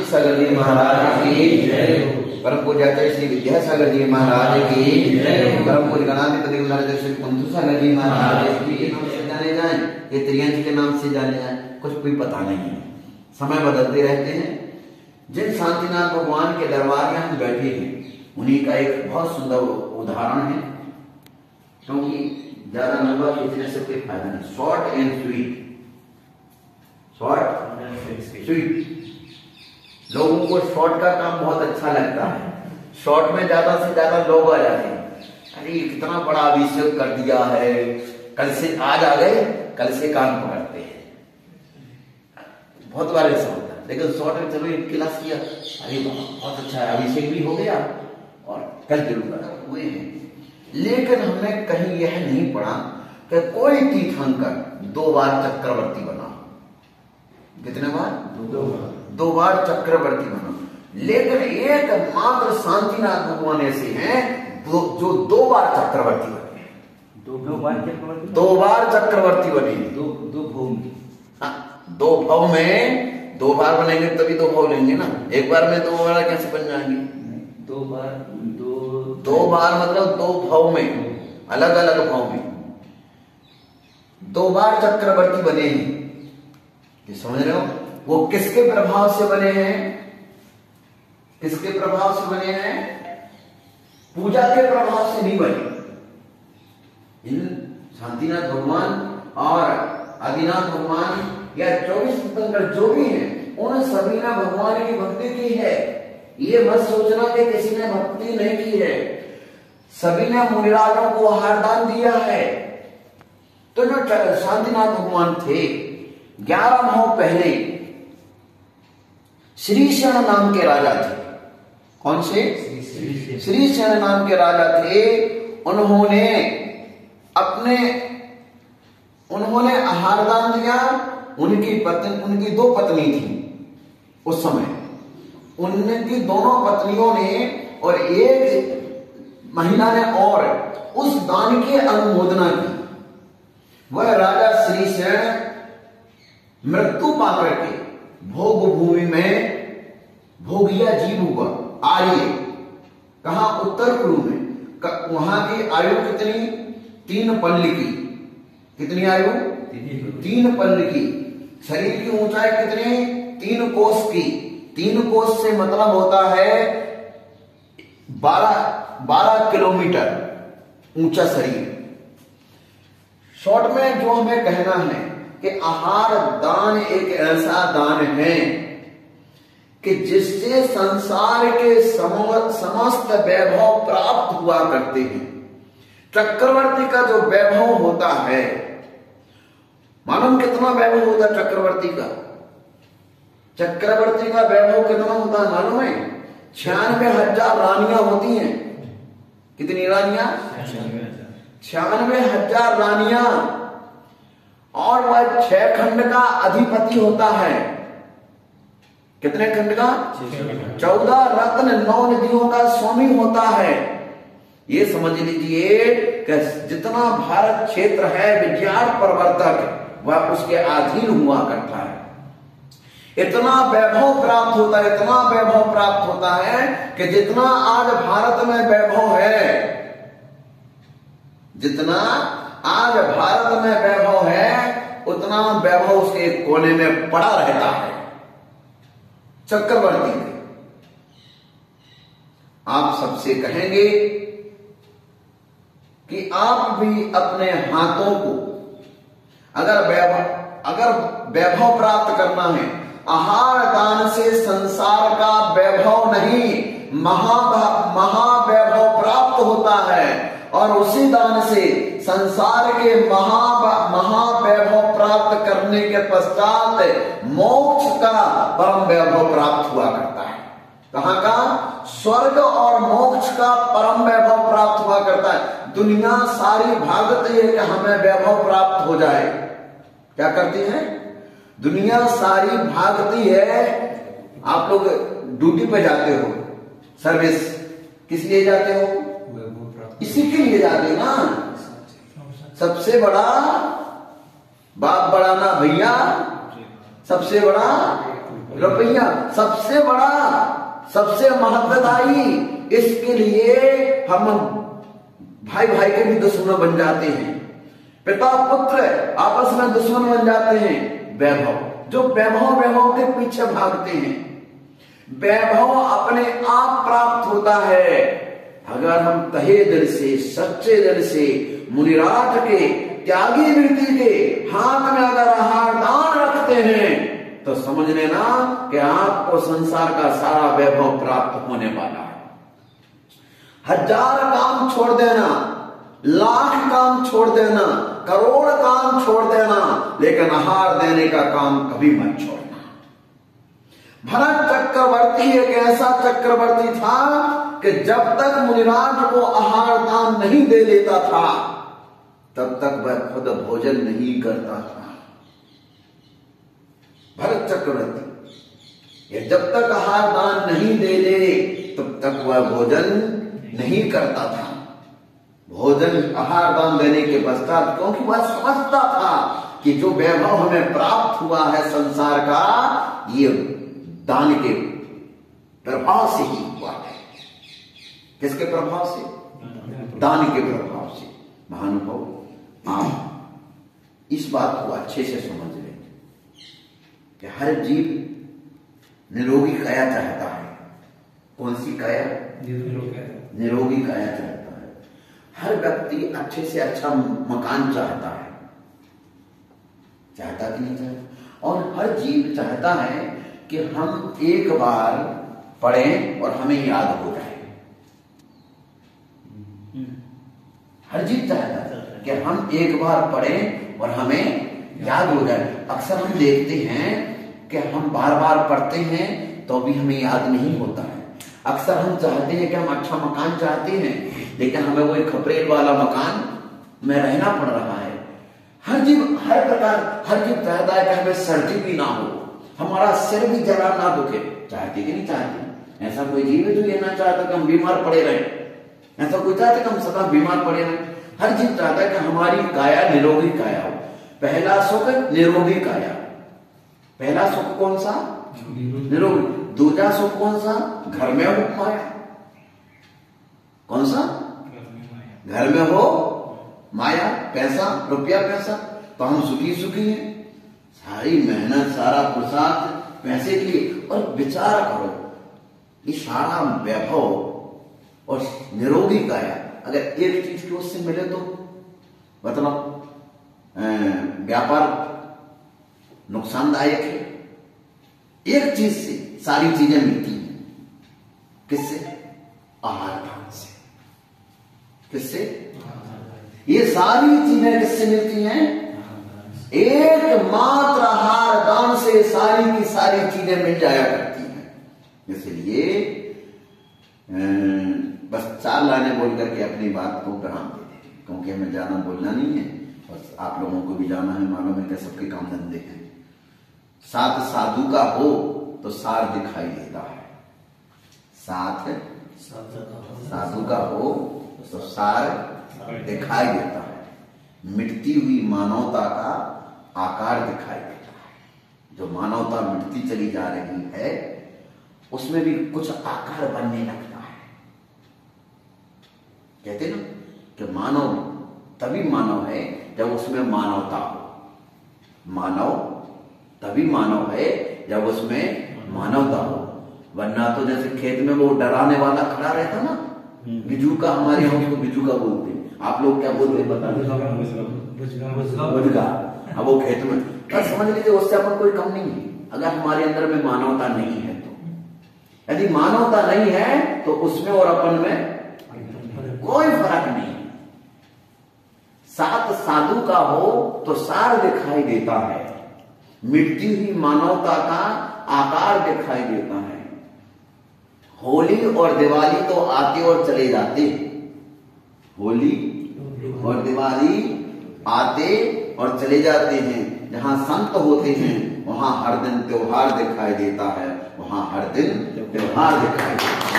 सागर जी महाराज की जय। परम पूज्य श्री विद्यासागर जी महाराज की जय। परम पूज्य गणाधिपति श्री कुंथु सागर जी महाराज की जाने जाए, ये त्रियंश के नाम से जाने जाए, कुछ कोई पता नहीं है, समय बदलते रहते हैं। जिन शांतिनाथ भगवान के दरबार में हम बैठे हैं, उन्हीं का एक बहुत सुंदर उदाहरण है, क्योंकि ज्यादा लंबा खींचने से कोई फायदा नहीं। Short and sweet, short and sweet. लोगों को शॉर्ट का काम बहुत अच्छा लगता है, शॉर्ट में ज्यादा से ज्यादा लोग आ जाते हैं, अरे कितना बड़ा अभिषेक कर दिया है, कल से आज आ गए, कल से काम पकड़ते हैं। बहुत बार ऐसा होता है, लेकिन शॉर्ट में चलो एक क्लास किया, अरे बहुत अच्छा है, अभिषेक भी हो गया और कल जरूर हुए हैं। लेकिन हमने कहीं यह नहीं पढ़ा कि कोई तीर्थंकर 2 बार चक्रवर्ती बना। कितने बार? 2 बार चक्रवर्ती बना। लेकिन एक मात्र शांतिनाथ भगवान ऐसे हैं जो 2 बार चक्रवर्ती बने। 2 बार चक्रवर्ती, 2 बार चक्रवर्ती बने। 2 भव में, 2 भव में 2 बार बनेंगे तभी 2 भव लेंगे ना। एक बार में 2 बार कैसे बन जाएंगे? 2 बार मतलब 2 भव में, अलग अलग भव में 2 बार चक्रवर्ती बने हैं। ये समझ रहे हो? वो किसके प्रभाव से बने हैं? किसके प्रभाव से बने हैं? पूजा के प्रभाव से नहीं बने। इन शांतिनाथ भगवान और आदिनाथ भगवान या 24 तीर्थंकर जो भी हैं, उन सभी ने भगवान की भक्ति की है। ये मत सोचना कि किसी ने भक्ति नहीं की है, सभी ने मुनिराजों को आहार दान दिया है। तो जो शांतिनाथ भगवान थे, 11 भाव पहले श्रीशरण नाम के राजा थे। कौन से? श्रीशरण नाम के राजा थे। उन्होंने आहार दान दिया। उनकी 2 पत्नी थी उस समय। उनकी दोनों पत्नियों ने और एक महिला ने और उस दान की अनुमोदना की। वह राजा श्रीशरण मृत्यु पाकर के भोग भूमि में भोगिया जीव हुआ। आर्य, कहा? उत्तर कुरु में। वहां की आयु कितनी? 3 पल्ल की। कितनी आयु? 3 पल्ल की। शरीर की ऊंचाई कितनी? 3 कोस की। 3 कोस से मतलब होता है 12 किलोमीटर ऊंचा शरीर। शॉर्ट में जो हमें कहना है कि आहार दान एक ऐसा दान है कि जिससे संसार के समस्त वैभव प्राप्त हुआ करते हैं। चक्रवर्ती का जो वैभव होता है, मालूम कितना वैभव होता है चक्रवर्ती का? चक्रवर्ती का वैभव कितना होता है मालूम है? 96,000 रानियां होती हैं। कितनी रानियां? 96,000 रानियां। और वह 6 खंड का अधिपति होता है। कितने खंड का? 14 रत्न 9 निधियों का स्वामी होता है। ये समझ लीजिए कि जितना भारत क्षेत्र है विज्ञान प्रवर्तक, वह उसके अधीन हुआ करता है। इतना वैभव प्राप्त होता है, इतना वैभव प्राप्त होता है कि जितना आज भारत में वैभव है, जितना आज भारत में वैभव है, उतना वैभव उसके कोने में पड़ा रहता है। चक्रवर्ती आप सबसे कहेंगे कि आप भी अपने हाथों को अगर वैभव प्राप्त करना है, आहार दान से संसार का वैभव नहीं, महावैभव प्राप्त होता है। और उसी दान से संसार के महावैभव प्राप्त करने के पश्चात मोक्ष का परम वैभव प्राप्त हुआ करता है। कहां का? स्वर्ग और मोक्ष का परम वैभव प्राप्त हुआ करता है। दुनिया सारी भागती है कि हमें वैभव प्राप्त हो जाए। क्या करती है दुनिया? सारी भागती है। आप लोग ड्यूटी पे जाते हो, सर्विस किस लिए जाते हो? इसी के लिए जाते हो ना। सबसे बड़ा बाप बड़ा ना भैया, सबसे बड़ा रुपया सबसे बड़ा, सबसे महत्वदायी। इसके लिए हम भाई भाई के भी दुश्मन बन जाते हैं, पिता पुत्र आपस में दुश्मन बन जाते हैं। वैभव, जो वैभव के पीछे भागते हैं, वैभव अपने आप प्राप्त होता है अगर हम तहे दिल से, सच्चे दिल से मुनिराज के, त्यागी वृत्ति के हाथ में अगर आहार दान रखते हैं तो समझ लेना कि आपको संसार का सारा वैभव प्राप्त होने वाला है। 1000 काम छोड़ देना, लाख काम छोड़ देना, करोड़ काम छोड़ देना, लेकिन आहार देने का काम कभी मत छोड़ना। भरत चक्रवर्ती एक ऐसा चक्रवर्ती था कि जब तक मुनिराज को आहार दान नहीं दे लेता था तब तक वह खुद भोजन नहीं करता था। भरत चक्रवर्ती ये जब तक आहार दान नहीं दे ले तब तक वह भोजन नहीं करता था। भोजन आहार दान देने के पश्चात, क्योंकि वह समझता था कि जो वैभव हमें प्राप्त हुआ है संसार का, ये दान के प्रभाव से ही हुआ है। किसके प्रभाव से? दान के प्रभाव से। महानुभाव, आप इस बात को अच्छे से समझ लें कि हर जीव निरोगी काया चाहता है। कौन सी काया? निरोगी काया चाहता है। हर व्यक्ति अच्छे से अच्छा मकान चाहता है, चाहता कि नहीं चाहता? और हर जीव चाहता है कि हम एक बार पढ़ें और हमें याद हो जाए। हर जीव चाहता है कि हम एक बार पढ़ें और हमें याद हो जाए। अक्सर हम देखते हैं कि हम बार बार पढ़ते हैं तो भी हमें याद नहीं होता है। अक्सर हम चाहते हैं कि हम अच्छा मकान चाहते हैं, लेकिन हमें वो एक खपरेल वाला मकान में रहना पड़ रहा है। हर जीव, हर प्रकार, हर जीव चाहता है कि हमें सर्दी भी ना हो, हमारा सिर भी जरा ना दुखे। चाहते कि नहीं चाहते? ऐसा कोई जीव है जो ये ना चाहता कि हम बीमार पड़े रहें? ऐसा कोई चाहता कि हम सदा बीमार पड़े रहें? हर जीव चाहता है कि हमारी काया निरोगी काया हो। पहला सुख निरोगी काया। पहला सुख कौन सा? निरोगी। दूसरा सुख कौन सा? घर में हो माया। कौन सा? घर में हो माया, पैसा, रुपया, पैसा, तो हम सुखी सुखी हैं। सारी मेहनत, सारा पुरुषार्थ पैसे के लिए। और विचार करो, ये सारा वैभव और निरोगी काया अगर एक चीज की उससे मिले तो मतलब व्यापार नुकसानदायक है। एक चीज से सारी चीजें मिलती हैं। किससे? आहार दान से। किससे? ये सारी चीजें किससे मिलती हैं? एकमात्र आहार दान से सारी की सारी चीजें मिल जाया करती हैं। इसलिए बस 4 लाइनें बोल करके अपनी बात को विराम दे दें, क्योंकि हमें ज्यादा बोलना नहीं है। बस आप लोगों को भी जाना है, मालूम है कि सबके काम धंधे हैं। साथ साधु का हो तो सार दिखाई देता है। साथ साधु का हो तो सार दिखाई देता है। मिटती हुई मानवता का आकार दिखाई देता है। जो मानवता मिटती चली जा रही है उसमें भी कुछ आकार बनने लगता है। कहते ना कि मानव तभी मानव है जब उसमें मानवता हो। मानव तभी मानव है जब उसमें मानवता हो। वरना तो जैसे खेत में वो डराने वाला खड़ा रहता ना, बिजू का, हमारे यहाँ उसको बिजू का बोलते हैं। आप लोग क्या बोलते हैं बता बुझगा। अब वो खेत में बस समझ लीजिए उससे अपन कोई कम नहीं है। अगर हमारे अंदर में मानवता नहीं है तो, यदि मानवता नहीं है तो उसमें और अपन में कोई फर्क नहीं। साथ साधु का हो तो सार दिखाई देता है। मिटती हुई मानवता का आकार दिखाई देता है। होली और दिवाली तो आते और चले जाते। होली और दिवाली आते और चले जाते हैं। जहां संत होते हैं वहां हर दिन त्योहार दिखाई देता है। वहां हर दिन त्योहार दिखाई देता है।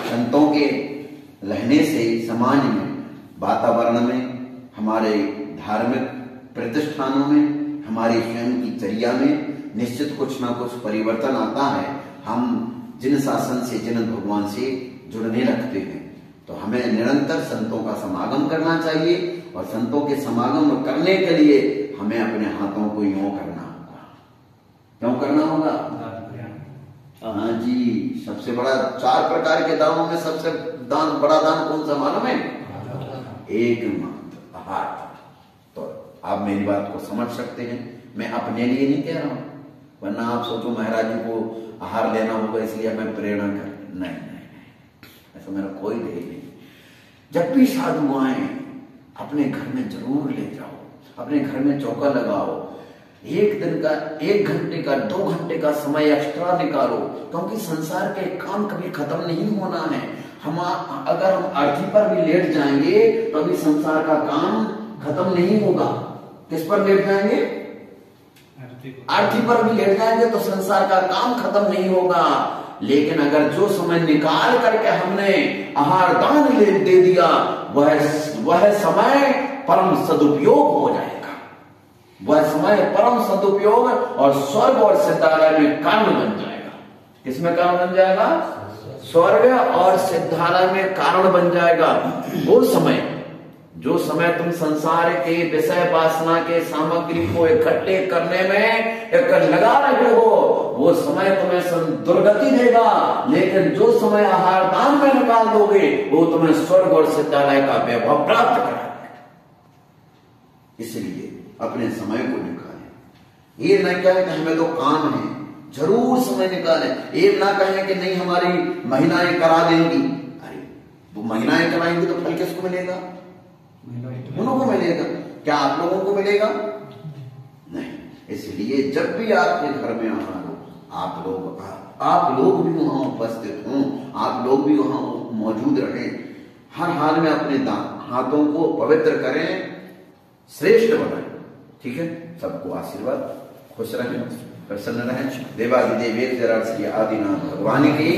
संतों के रहने से समाज में, वातावरण में, हमारे धार्मिक प्रतिष्ठानों में, हमारी स्वयं की चर्या में निश्चित कुछ ना कुछ परिवर्तन आता है। हम जिन शासन से, जिन भगवान से जुड़ने लगते हैं, तो हमें निरंतर संतों का समागम करना चाहिए, और संतों के समागम करने के लिए हमें अपने हाथों को यूं करना होगा। क्यों करना होगा? हाँ जी, सबसे बड़ा 4 प्रकार के दानों में सबसे बड़ा दान कौन सा मालूम है? एकमात्र आहार। तो आप मेरी बात को समझ सकते हैं, मैं अपने लिए नहीं कह रहा हूं, वरना आप सोचो महाराज जी को आहार लेना होगा इसलिए मैं प्रेरणा कर, नहीं, ऐसा मेरा कोई ध्येय नहीं। जब भी साधु आए अपने घर में जरूर ले जाओ, अपने घर में चौका लगाओ, एक दिन का, 1 घंटे का, 2 घंटे का समय एक्स्ट्रा निकालो, क्योंकि संसार के काम कभी खत्म नहीं होना है। अगर हम अर्थी पर भी लेट जाएंगे तो अभी संसार का काम खत्म नहीं होगा। किस पर लेट जाएंगे? अर्थी पर भी लेट जाएंगे तो संसार का काम खत्म नहीं होगा। लेकिन अगर जो समय निकाल करके हमने आहार दान दे दिया, वह समय परम सदुपयोग हो जाएगा। वह समय परम सदुपयोग और स्वर्ग और सिद्धालय में कारण बन जाएगा। किसमें कारण बन जाएगा? स्वर्ग और सिद्धालय में कारण बन जाएगा। वो समय, जो समय तुम संसार के विषय वासना के सामग्री को इकट्ठे करने में लगा रहे हो, वो समय तुम्हें दुर्गति देगा। लेकिन जो समय आहार दान में निकाल दोगे, वो तुम्हें स्वर्ग और सिद्धालय का वैभव प्राप्त कराएगा। इसलिए अपने समय को निकालें। ये न कहें कि हमें तो काम है, जरूर समय निकालें। ये ना कहें कि नहीं हमारी महिलाएं करा देंगी। अरे वो महिलाएं कराएंगी तो फल किसको मिलेगा? उनको मिलेगा। क्या आप लोगों को मिलेगा? नहीं। इसलिए जब भी आपके घर में आहार हो, आप लोग भी वहां उपस्थित हों, आप लोग भी वहां मौजूद रहें। हर हाल में अपने हाथों को पवित्र करें, श्रेष्ठ बनाएं। ठीक है? सबको आशीर्वाद, खुश रहें, प्रसन्न रहें। देवादिदेव श्री आदिनाथ भगवान की,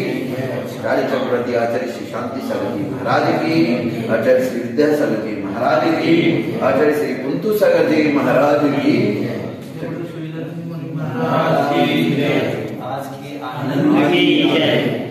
राज चक्रवर्ती आचार्य श्री शांति सागर जी महाराज की, आचार्य श्री विद्यासागर जी महाराज की, आचार्य श्री कुंतु सागर जी महाराज की। आज की आनंद की